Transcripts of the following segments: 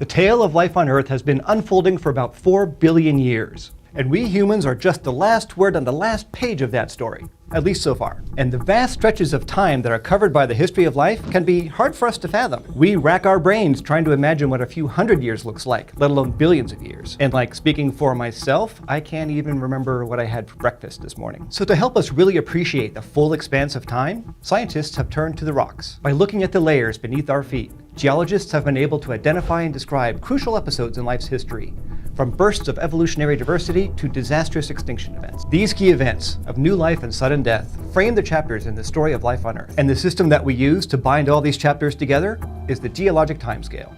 The tale of life on Earth has been unfolding for about 4 billion years. And we humans are just the last word on the last page of that story, at least so far. And the vast stretches of time that are covered by the history of life can be hard for us to fathom. We rack our brains trying to imagine what a few hundred years looks like, let alone billions of years. And like speaking for myself, I can't even remember what I had for breakfast this morning. So to help us really appreciate the full expanse of time, scientists have turned to the rocks. By looking at the layers beneath our feet, geologists have been able to identify and describe crucial episodes in life's history, from bursts of evolutionary diversity to disastrous extinction events. These key events of new life and sudden death frame the chapters in the story of life on Earth. And the system that we use to bind all these chapters together is the geologic timescale.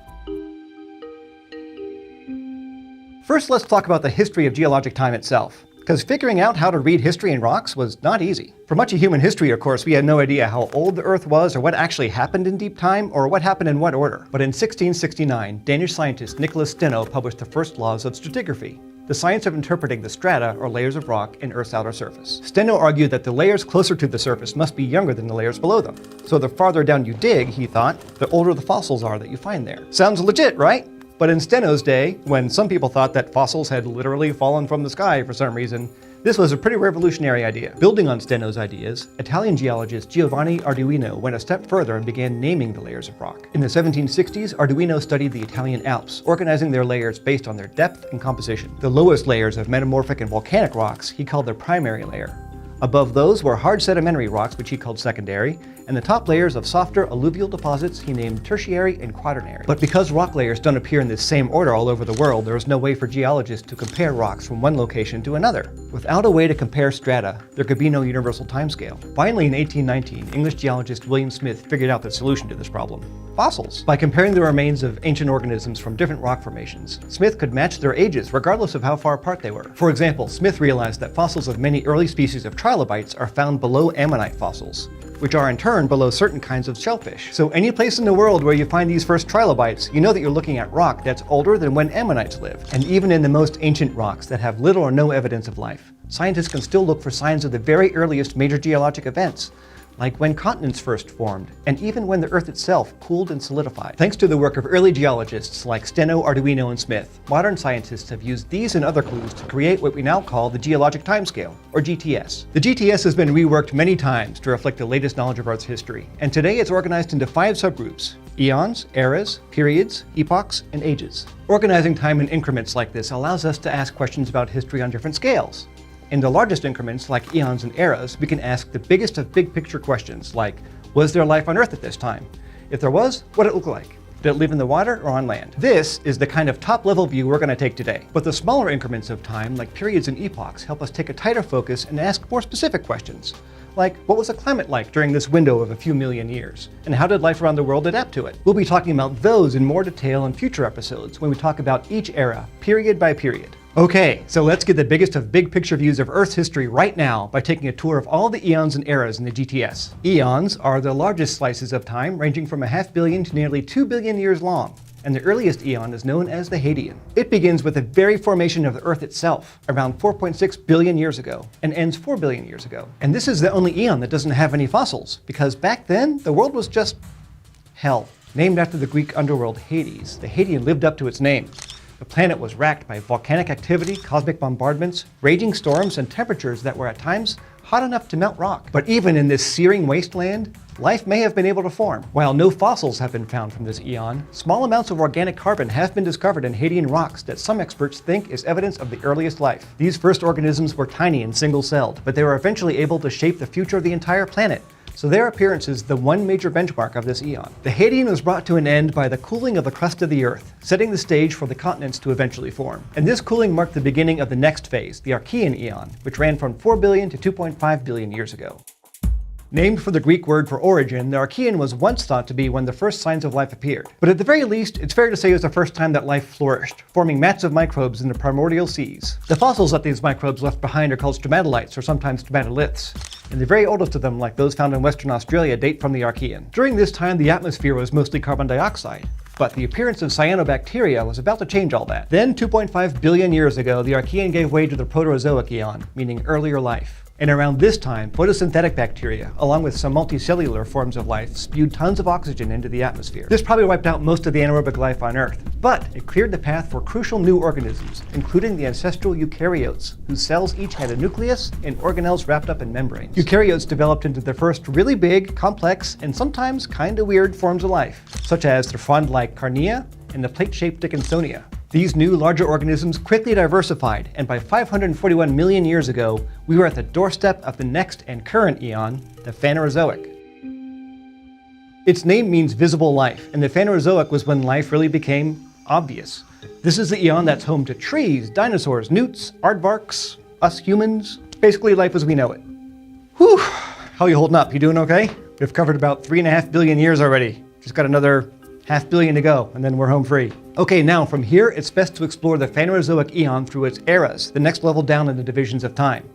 First, let's talk about the history of geologic time itself, because figuring out how to read history in rocks was not easy. For much of human history, of course, we had no idea how old the Earth was or what actually happened in deep time or what happened in what order. But in 1669, Danish scientist Nicholas Steno published the first laws of stratigraphy, the science of interpreting the strata or layers of rock in Earth's outer surface. Steno argued that the layers closer to the surface must be younger than the layers below them. So the farther down you dig, he thought, the older the fossils are that you find there. Sounds legit, right? But in Steno's day, when some people thought that fossils had literally fallen from the sky for some reason, this was a pretty revolutionary idea. Building on Steno's ideas, Italian geologist Giovanni Arduino went a step further and began naming the layers of rock. In the 1760s, Arduino studied the Italian Alps, organizing their layers based on their depth and composition. The lowest layers of metamorphic and volcanic rocks he called their primary layer. Above those were hard sedimentary rocks, which he called secondary, and the top layers of softer alluvial deposits he named tertiary and quaternary. But because rock layers don't appear in this same order all over the world, there is no way for geologists to compare rocks from one location to another. Without a way to compare strata, there could be no universal timescale. Finally, in 1819, English geologist William Smith figured out the solution to this problem: fossils. By comparing the remains of ancient organisms from different rock formations, Smith could match their ages regardless of how far apart they were. For example, Smith realized that fossils of many early species of trilobites are found below ammonite fossils, which are in turn below certain kinds of shellfish. So any place in the world where you find these first trilobites, you know that you're looking at rock that's older than when ammonites lived. And even in the most ancient rocks that have little or no evidence of life, scientists can still look for signs of the very earliest major geologic events, like when continents first formed, and even when the Earth itself cooled and solidified. Thanks to the work of early geologists like Steno, Arduino, and Smith, modern scientists have used these and other clues to create what we now call the geologic timescale, or GTS. The GTS has been reworked many times to reflect the latest knowledge of Earth's history, and today it's organized into 5 subgroups: eons, eras, periods, epochs, and ages. Organizing time in increments like this allows us to ask questions about history on different scales. In the largest increments, like eons and eras, we can ask the biggest of big picture questions, like, was there life on Earth at this time? If there was, what did it look like? Did it live in the water or on land? This is the kind of top-level view we're going to take today. But the smaller increments of time, like periods and epochs, help us take a tighter focus and ask more specific questions, like, what was the climate like during this window of a few million years? And how did life around the world adapt to it? We'll be talking about those in more detail in future episodes when we talk about each era, period by period. Okay, so let's get the biggest of big picture views of Earth's history right now by taking a tour of all the eons and eras in the GTS. Eons are the largest slices of time, ranging from 500 million to nearly 2 billion years long. And the earliest eon is known as the Hadean. It begins with the very formation of the Earth itself, around 4.6 billion years ago, and ends 4 billion years ago. And this is the only eon that doesn't have any fossils, because back then, the world was just hell. Named after the Greek underworld Hades, the Hadean lived up to its name. The planet was racked by volcanic activity, cosmic bombardments, raging storms, and temperatures that were at times hot enough to melt rock. But even in this searing wasteland, life may have been able to form. While no fossils have been found from this eon, small amounts of organic carbon have been discovered in Hadean rocks that some experts think is evidence of the earliest life. These first organisms were tiny and single-celled, but they were eventually able to shape the future of the entire planet. So their appearance is the one major benchmark of this eon. The Hadean was brought to an end by the cooling of the crust of the Earth, setting the stage for the continents to eventually form. And this cooling marked the beginning of the next phase, the Archaean Eon, which ran from 4 billion to 2.5 billion years ago. Named for the Greek word for origin, the Archaean was once thought to be when the first signs of life appeared. But at the very least, it's fair to say it was the first time that life flourished, forming mats of microbes in the primordial seas. The fossils that these microbes left behind are called stromatolites, or sometimes stromatoliths. And the very oldest of them, like those found in Western Australia, date from the Archaean. During this time, the atmosphere was mostly carbon dioxide. But the appearance of cyanobacteria was about to change all that. Then, 2.5 billion years ago, the Archaean gave way to the Proterozoic Eon, meaning earlier life. And around this time, photosynthetic bacteria, along with some multicellular forms of life, spewed tons of oxygen into the atmosphere. This probably wiped out most of the anaerobic life on Earth, but it cleared the path for crucial new organisms, including the ancestral eukaryotes, whose cells each had a nucleus and organelles wrapped up in membranes. Eukaryotes developed into the first really big, complex, and sometimes kinda weird forms of life, such as the frond-like Carnea and the plate-shaped Dickinsonia. These new, larger organisms quickly diversified, and by 541 million years ago, we were at the doorstep of the next and current eon, the Phanerozoic. Its name means visible life, and the Phanerozoic was when life really became obvious. This is the eon that's home to trees, dinosaurs, newts, aardvarks, us humans, basically life as we know it. Whew, how you holding up? You doing okay? We've covered about 3.5 billion years already. Just got another 500 million to go, and then we're home free. Okay, now from here, it's best to explore the Phanerozoic eon through its eras, the next level down in the divisions of time.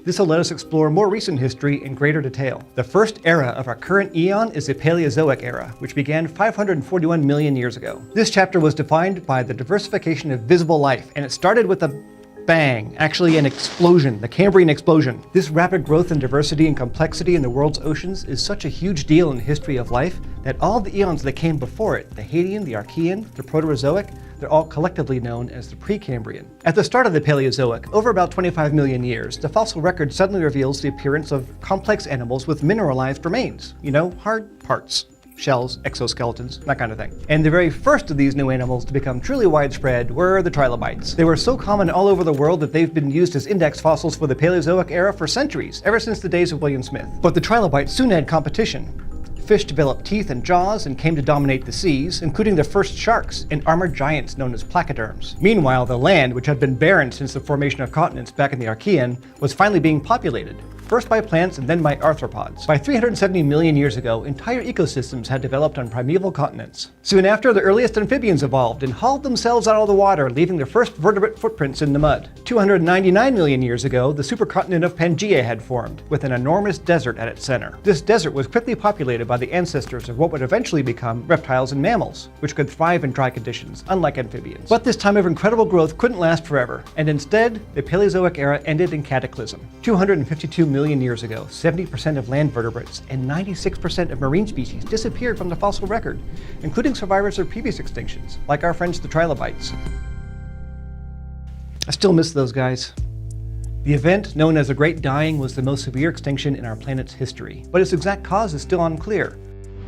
This will let us explore more recent history in greater detail. The first era of our current eon is the Paleozoic era, which began 541 million years ago. This chapter was defined by the diversification of visible life, and it started with a bang, actually an explosion, the Cambrian explosion. This rapid growth in diversity and complexity in the world's oceans is such a huge deal in the history of life that all the eons that came before it, the Hadean, the Archaean, the Proterozoic, they're all collectively known as the Precambrian. At the start of the Paleozoic, over about 25 million years, the fossil record suddenly reveals the appearance of complex animals with mineralized remains, hard parts. Shells, exoskeletons, that kind of thing. And the very first of these new animals to become truly widespread were the Trilobites. They were so common all over the world that they've been used as index fossils for the Paleozoic era for centuries, ever since the days of William Smith. But the Trilobites soon had competition. Fish developed teeth and jaws and came to dominate the seas, including the first sharks and armored giants known as placoderms. Meanwhile, the land, which had been barren since the formation of continents back in the Archaean, was finally being populated. First by plants and then by arthropods. By 370 million years ago, entire ecosystems had developed on primeval continents. Soon after, the earliest amphibians evolved and hauled themselves out of the water, leaving their first vertebrate footprints in the mud. 299 million years ago, the supercontinent of Pangaea had formed, with an enormous desert at its center. This desert was quickly populated by the ancestors of what would eventually become reptiles and mammals, which could thrive in dry conditions, unlike amphibians. But this time of incredible growth couldn't last forever, and instead, the Paleozoic era ended in cataclysm. 252 million years ago, 70% of land vertebrates and 96% of marine species disappeared from the fossil record, including survivors of previous extinctions, like our friends the Trilobites. I still miss those guys. The event, known as the Great Dying, was the most severe extinction in our planet's history, but its exact cause is still unclear.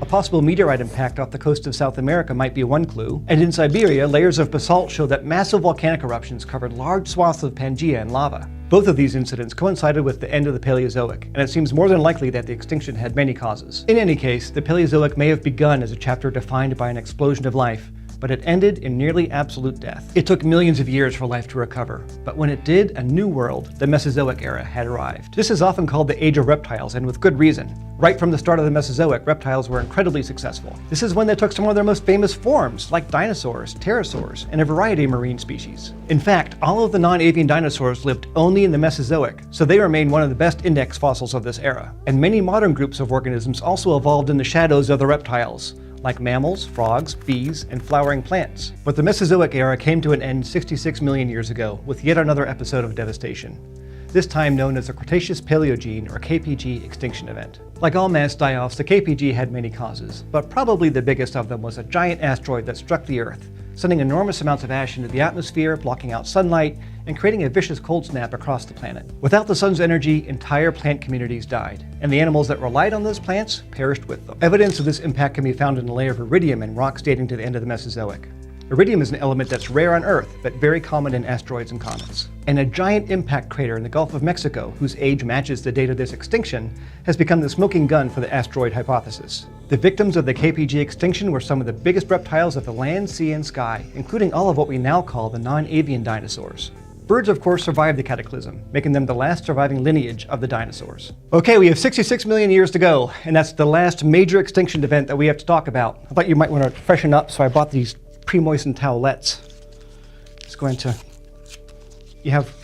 A possible meteorite impact off the coast of South America might be one clue, and in Siberia, layers of basalt show that massive volcanic eruptions covered large swaths of Pangaea in lava. Both of these incidents coincided with the end of the Paleozoic, and it seems more than likely that the extinction had many causes. In any case, the Paleozoic may have begun as a chapter defined by an explosion of life, but it ended in nearly absolute death. It took millions of years for life to recover, but when it did, a new world, the Mesozoic era, had arrived. This is often called the Age of Reptiles, and with good reason. Right from the start of the Mesozoic, reptiles were incredibly successful. This is when they took some of their most famous forms, like dinosaurs, pterosaurs, and a variety of marine species. In fact, all of the non-avian dinosaurs lived only in the Mesozoic, so they remain one of the best index fossils of this era. And many modern groups of organisms also evolved in the shadows of the reptiles, like mammals, frogs, bees, and flowering plants. But the Mesozoic era came to an end 66 million years ago, with yet another episode of devastation. This time known as the Cretaceous Paleogene, or KPG, extinction event. Like all mass die-offs, the KPG had many causes, but probably the biggest of them was a giant asteroid that struck the Earth, sending enormous amounts of ash into the atmosphere, blocking out sunlight, and creating a vicious cold snap across the planet. Without the sun's energy, entire plant communities died, and the animals that relied on those plants perished with them. Evidence of this impact can be found in a layer of iridium in rocks dating to the end of the Mesozoic. Iridium is an element that's rare on Earth, but very common in asteroids and comets. And a giant impact crater in the Gulf of Mexico, whose age matches the date of this extinction, has become the smoking gun for the asteroid hypothesis. The victims of the KPG extinction were some of the biggest reptiles of the land, sea, and sky, including all of what we now call the non-avian dinosaurs. Birds, of course, survived the cataclysm, making them the last surviving lineage of the dinosaurs. Okay, we have 66 million years to go, and that's the last major extinction event that we have to talk about. I thought you might want to freshen up, so I bought these pre-moistened towelettes. It's going to... You have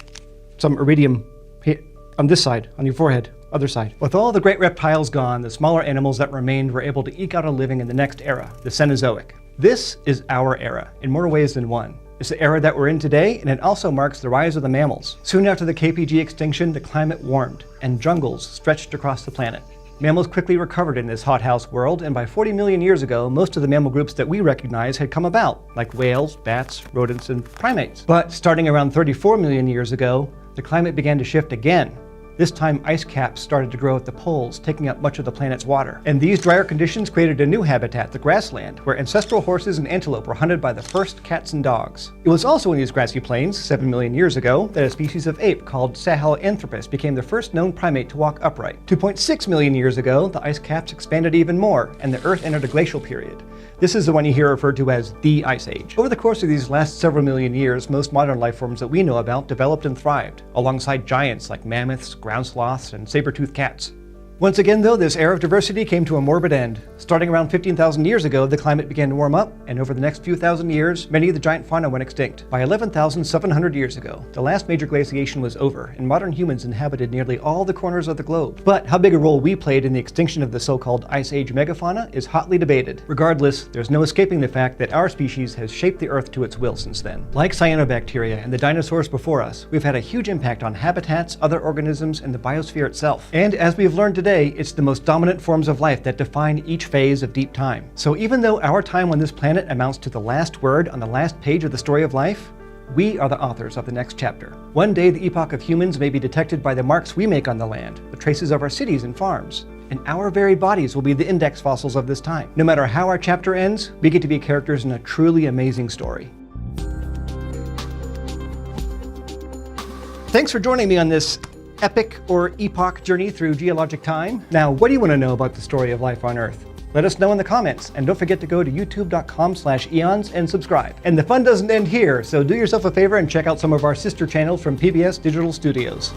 some iridium here on this side, on your forehead, other side. With all the great reptiles gone, the smaller animals that remained were able to eke out a living in the next era, the Cenozoic. This is our era, in more ways than one. It's the era that we're in today, and it also marks the rise of the mammals. Soon after the KPG extinction, the climate warmed, and jungles stretched across the planet. Mammals quickly recovered in this hothouse world, and by 40 million years ago, most of the mammal groups that we recognize had come about, like whales, bats, rodents, and primates. But starting around 34 million years ago, the climate began to shift again. This time, ice caps started to grow at the poles, taking up much of the planet's water. And these drier conditions created a new habitat, the grassland, where ancestral horses and antelope were hunted by the first cats and dogs. It was also in these grassy plains, 7 million years ago, that a species of ape called Sahelanthropus became the first known primate to walk upright. 2.6 million years ago, the ice caps expanded even more, and the Earth entered a glacial period. This is the one you hear referred to as the Ice Age. Over the course of these last several million years, most modern life forms that we know about developed and thrived, alongside giants like mammoths, ground sloths, and saber-toothed cats. Once again, though, this era of diversity came to a morbid end. Starting around 15,000 years ago, the climate began to warm up, and over the next few thousand years, many of the giant fauna went extinct. By 11,700 years ago, the last major glaciation was over, and modern humans inhabited nearly all the corners of the globe. But how big a role we played in the extinction of the so-called Ice Age megafauna is hotly debated. Regardless, there's no escaping the fact that our species has shaped the Earth to its will since then. Like cyanobacteria and the dinosaurs before us, we've had a huge impact on habitats, other organisms, and the biosphere itself. And as we've learned today, it's the most dominant forms of life that define each phase of deep time. So even though our time on this planet amounts to the last word on the last page of the story of life, we are the authors of the next chapter. One day, the epoch of humans may be detected by the marks we make on the land, the traces of our cities and farms. And our very bodies will be the index fossils of this time. No matter how our chapter ends, we get to be characters in a truly amazing story. Thanks for joining me on this epic or epoch journey through geologic time. Now, what do you want to know about the story of life on Earth? Let us know in the comments, and don't forget to go to youtube.com/eons and subscribe. And the fun doesn't end here, so do yourself a favor and check out some of our sister channels from PBS Digital Studios.